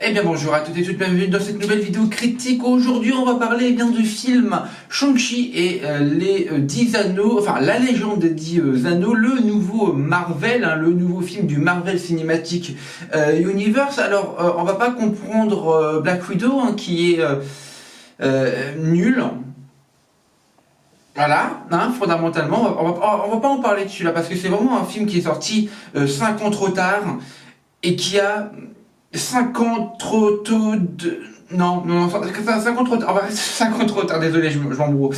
Eh bien bonjour à toutes et toutes, bienvenue dans cette nouvelle vidéo critique. Aujourd'hui on va parler du film Shang-Chi et les 10 anneaux, enfin la légende des 10 anneaux, le nouveau Marvel, le nouveau film du Marvel Cinematic Universe. Alors on va pas comprendre Black Widow qui est nul. Voilà, fondamentalement, on va pas en parler dessus là, parce que c'est vraiment un film qui est sorti 5 ans trop tard, et qui a 5 ans trop tôt de... Non, 5 ans trop tard, on va rester 5 ans trop tard, désolé, je m'embrouille.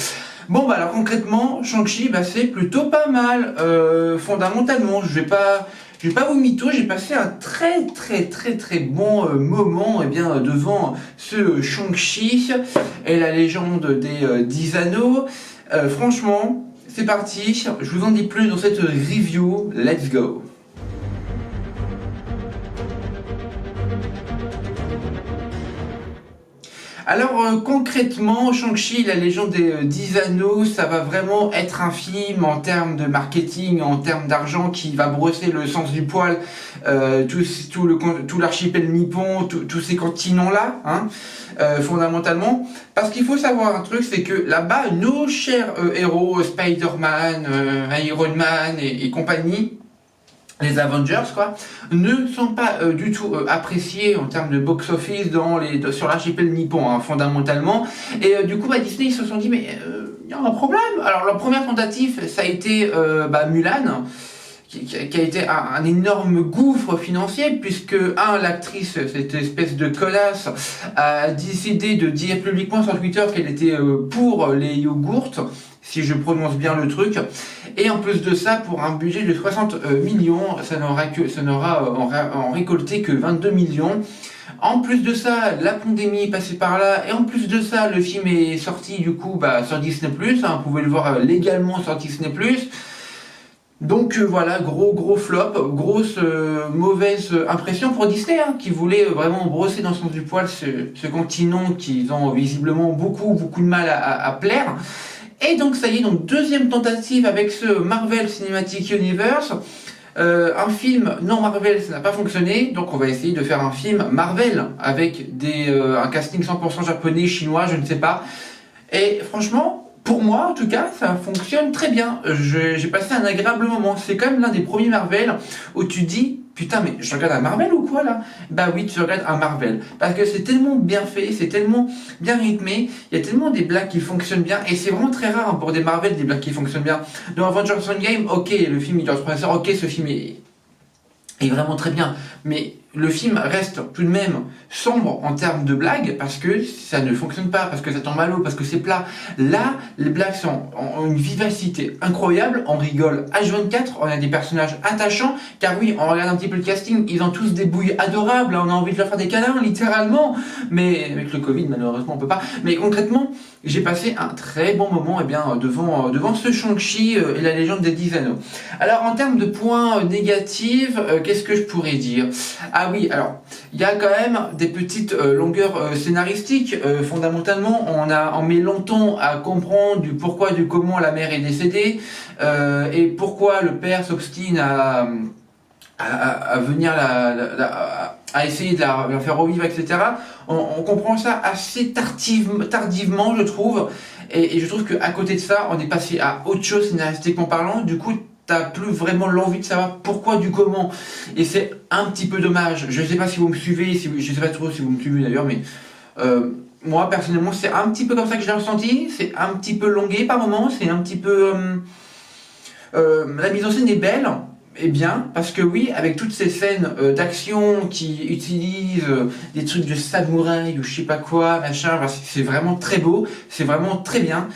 Bon bah alors concrètement, Shang-Chi, c'est plutôt pas mal, fondamentalement, je vais pas vous mytho, j'ai passé un très bon moment devant ce Shang-Chi et la légende des 10 anneaux. Franchement, c'est parti, je vous en dis plus dans cette review, let's go. Alors concrètement, Shang-Chi, la légende des 10 anneaux, ça va vraiment être un film en termes de marketing, en termes d'argent, qui va brosser le sens du poil tout l'archipel nippon, tous ces continents-là, fondamentalement. Parce qu'il faut savoir un truc, c'est que là-bas, nos chers héros, Spider-Man, Iron Man et compagnie, les Avengers ne sont pas du tout appréciés en termes de box-office sur l'archipel nippon, fondamentalement. Et du coup Disney ils se sont dit mais il y a un problème. Alors leur première tentative ça a été Mulan, qui a été un énorme gouffre financier, puisque l'actrice, cette espèce de colasse, a décidé de dire publiquement sur Twitter qu'elle était pour les yogourts, si je prononce bien le truc, et en plus de ça, pour un budget de 60 millions, ça n'aura en récolté que 22 millions. En plus de ça, la pandémie est passée par là, et en plus de ça, le film est sorti du coup sur Disney+, vous pouvez le voir légalement sur Disney+. Donc voilà, gros flop, grosse mauvaise impression pour Disney, qui voulait vraiment brosser dans le sens du poil ce continent qu'ils ont visiblement beaucoup de mal à plaire. Et donc ça y est, donc deuxième tentative avec ce Marvel Cinematic Universe. Un film non Marvel, ça n'a pas fonctionné, donc on va essayer de faire un film Marvel avec un casting 100% japonais, chinois, je ne sais pas. Et franchement, pour moi en tout cas, ça fonctionne très bien. J'ai passé un agréable moment. C'est quand même l'un des premiers Marvel où tu dis putain mais je regarde un Marvel ou quoi là? Bah oui, tu regardes un Marvel. Parce que c'est tellement bien fait, c'est tellement bien rythmé, il y a tellement des blagues qui fonctionnent bien, et c'est vraiment très rare pour des Marvel, des blagues qui fonctionnent bien. Dans Avengers Endgame, ok, le film il dure 3 heures, ok, ce film est vraiment très bien, mais le film reste tout de même sombre en termes de blagues, parce que ça ne fonctionne pas, parce que ça tombe à l'eau, parce que c'est plat. Là, les blagues ont une vivacité incroyable, on rigole H24, on a des personnages attachants, car oui, on regarde un petit peu le casting, ils ont tous des bouilles adorables, on a envie de leur faire des câlins, littéralement, mais avec le Covid, malheureusement, on peut pas. Mais concrètement, j'ai passé un très bon moment devant ce Shang-Chi et la légende des 10 anneaux. Alors, en termes de points négatifs, qu'est-ce que je pourrais dire? Ah oui, alors, il y a quand même des petites longueurs scénaristiques. Fondamentalement, on met longtemps à comprendre du pourquoi, du comment la mère est décédée, et pourquoi le père s'obstine à venir à essayer de la faire revivre, etc. On comprend ça assez tardivement, je trouve. Et je trouve qu'à côté de ça, on est passé à autre chose scénaristiquement parlant. Du coup, t'as plus vraiment l'envie de savoir pourquoi du comment, et c'est un petit peu dommage. Je sais pas si vous me suivez, je sais pas trop si vous me suivez d'ailleurs, mais moi personnellement c'est un petit peu comme ça que je l'ai ressenti. C'est un petit peu longué par moments, c'est un petit peu la mise en scène est belle et bien, parce que oui, avec toutes ces scènes d'action qui utilisent des trucs de samouraï ou je sais pas quoi, machin, c'est vraiment très beau, c'est vraiment très bien.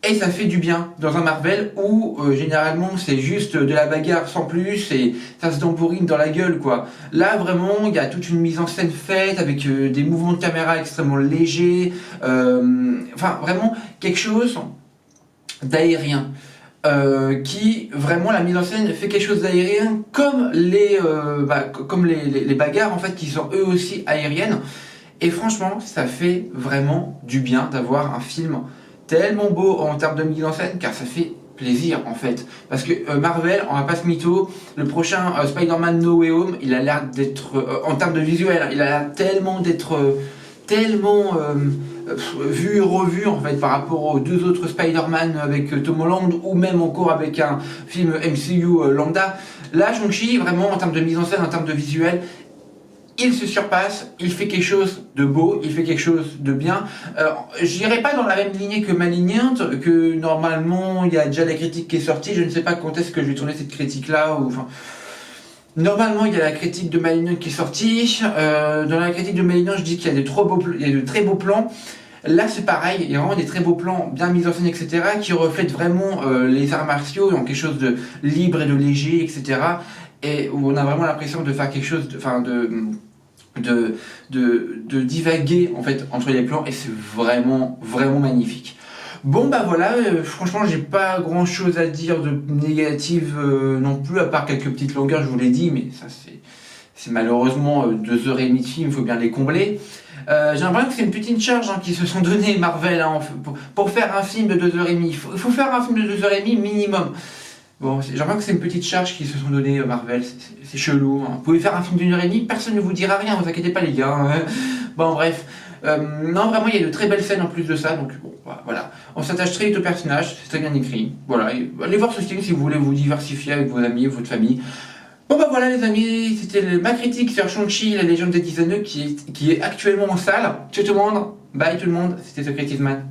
Et ça fait du bien dans un Marvel où généralement c'est juste de la bagarre sans plus et ça se tambourine dans la gueule quoi. Là vraiment il y a toute une mise en scène faite avec des mouvements de caméra extrêmement légers, enfin vraiment quelque chose d'aérien. Qui vraiment la mise en scène fait quelque chose d'aérien, comme les bagarres en fait qui sont eux aussi aériennes. Et franchement ça fait vraiment du bien d'avoir un film tellement beau en termes de mise en scène, car ça fait plaisir en fait. Parce que Marvel, on va pas se mytho, le prochain Spider-Man No Way Home, il a l'air d'être, en termes de visuel, hein, il a l'air tellement d'être tellement vu et revu en fait par rapport aux deux autres Spider-Man avec Tom Holland ou même encore avec un film MCU lambda. Là, Shang-Chi, vraiment en termes de mise en scène, en termes de visuel, il se surpasse, il fait quelque chose de beau, il fait quelque chose de bien. J'irai pas dans la même lignée que Malignante, que normalement il y a déjà la critique qui est sortie, je ne sais pas quand est-ce que je vais tourner cette critique-là, ou enfin... Normalement, il y a la critique de Malignante qui est sortie. Dans la critique de Malignante, je dis qu'il y a il y a de très beaux plans. Là, c'est pareil, il y a vraiment des très beaux plans, bien mis en scène, etc., qui reflètent vraiment les arts martiaux dans quelque chose de libre et de léger, etc., et où on a vraiment l'impression de faire quelque chose, de divaguer en fait entre les plans, et c'est vraiment magnifique. Bon bah voilà, franchement j'ai pas grand chose à dire de négatif non plus, à part quelques petites longueurs, je vous l'ai dit, mais ça c'est malheureusement 2h30 de film, il faut bien les combler. J'ai l'impression que c'est une petite charge qui se sont donné Marvel pour faire un film de 2h30, il faut faire un film de 2h30 minimum. Bon, j'ai l'impression que c'est une petite charge qui se sont donné Marvel, c'est chelou. Hein. Vous pouvez faire un film d'1h30, personne ne vous dira rien, vous inquiétez pas les gars. Hein. Bon bref, non vraiment il y a de très belles scènes en plus de ça, donc bon, voilà. On s'attache très vite au personnage, c'est très bien écrit. Voilà, et allez voir ce film si vous voulez vous diversifier avec vos amis, votre famille. Bon bah voilà les amis, c'était ma critique sur Shang-Chi, la légende des 10 anneaux qui est actuellement en salle. Ciao tout le monde, bye tout le monde, c'était The Creative Man.